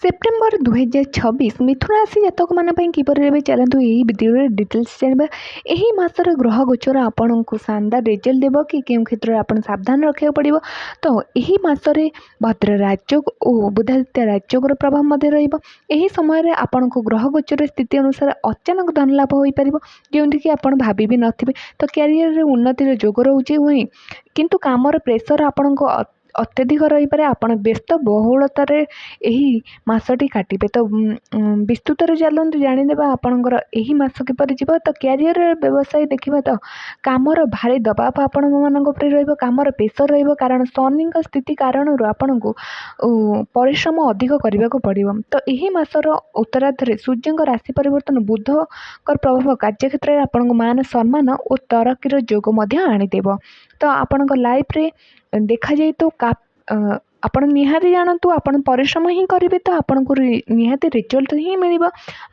September 2026 मिथुन राशि जातक मान किपर रे चलतु यही वीडियो डिटेल्स जानवा। यही मासर ग्रह गोचर आपन को शानदार रिजल्ट देव कि केउं क्षेत्र में आपन सावधान रखा पड़ो। तो यही मासरे भद्र राजयोग और बुधादित्य राजयोगर प्रभाव मध्य रहिबो। यही समय आपन को ग्रह गोचर स्थिति अनुसार अचानक धन लाभ हो पारिबो जेउंठी आपन भाभी भी नथिबे। तो कैरियर रे उन्नतिर जोग रोचे वही किंतु कामर प्रेशर आपन को अत्यधिक रही पारे। आपन व्यस्त बहुलतार यही मासटी काटिबे। तो विस्तृत चलतु जाणीदेवा आपणकर यही मास किपर जीव। तो कैरियर व्यवसाय देखा तो कामर भारी दबाव आपण मानक ऊपर कामर प्रेशर रहिबो कारण शनि स्थिति कारण आपन को परिश्रम अधिक करने को पड़ो। तो यही मासर उत्तरार्धरे सूर्य राशि परिवर्तन बुध प्रभाव कार्य क्षेत्र में आपन मान सम्मान और तरक्कीर जोग आनीदेव। तो आपण लाइफ रे देखा जाए तो आपण निहाती जानतु आपण परिश्रम ही करेंगे तो आपन को निहाती रिजल्ट ही मिल।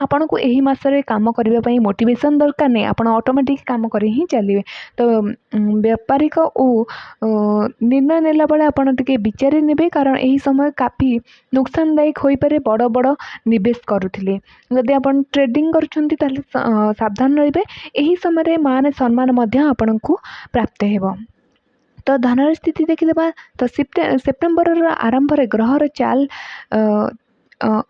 आपन को यही मासरे काम करने मोटिवेशन दरकार नहीं, आपन ऑटोमेटिक काम कर ही चलिए। तो व्यापारिक और निर्णय नेला बेले आपन टिके विचार नेबे कारण यही समय काफी नुकसानदायक हो पारे। बड़ बड़ निवेश करुथिले जदि आपन ट्रेडिंग करछंती ताले सावधान रहिबे। यही समय मान सम्मान मध्य आपन को प्राप्त हेबो। तो धनर स्थिति देखीदेबा तो सेप्टेम्बर आरंभ में ग्रहर चाल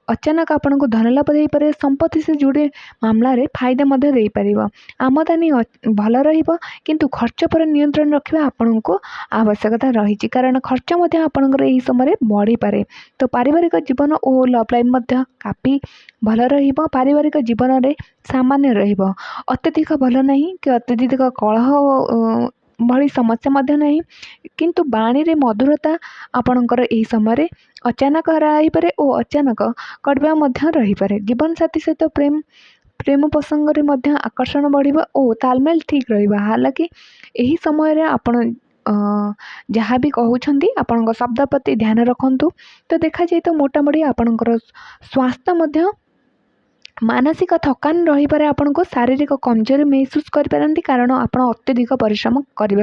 अचानक आपन को धन लाभ दे पारे। संपत्ति से जुड़े मामला रे फायदा मध्य दे पारिबो। आमदानी भल रहिबो किंतु खर्च पर नियंत्रण रखिबा आपन को आवश्यकता रही कारण खर्च मध्य आपनकर एही समय बढ़ी पारे। तो पारिवारिक जीवन और लव लाइफ मध्य काफी भल रहिबो। पारिवारिक जीवन रे सामान्य रहिबो, अत्यधिक भल नहीं कि अत्यधिक कलह भली समस्या मध्य नहीं किंतु बाणी रे मधुरता आपणकर यही समय अचानक हराई पारे और अचानक कटवा मध्य रही पारे। जीवन साथी सहित प्रेम प्रसंग रे मध्य आकर्षण बढ़िबा और तालमेल ठीक रहिबा। हालांकि यही समय आपण जहाँ भी कहउछंती आपन शब्द प्रति ध्यान रखंतु। तो देखा जाए तो मोटामोटी आपणकर स्वास्थ्य मध्य मानसिक थकान रही पारे। आपन को शारीरिक कमजोरी महसूस कर पारंती कारण आपण अत्यधिक परिश्रम करिबा।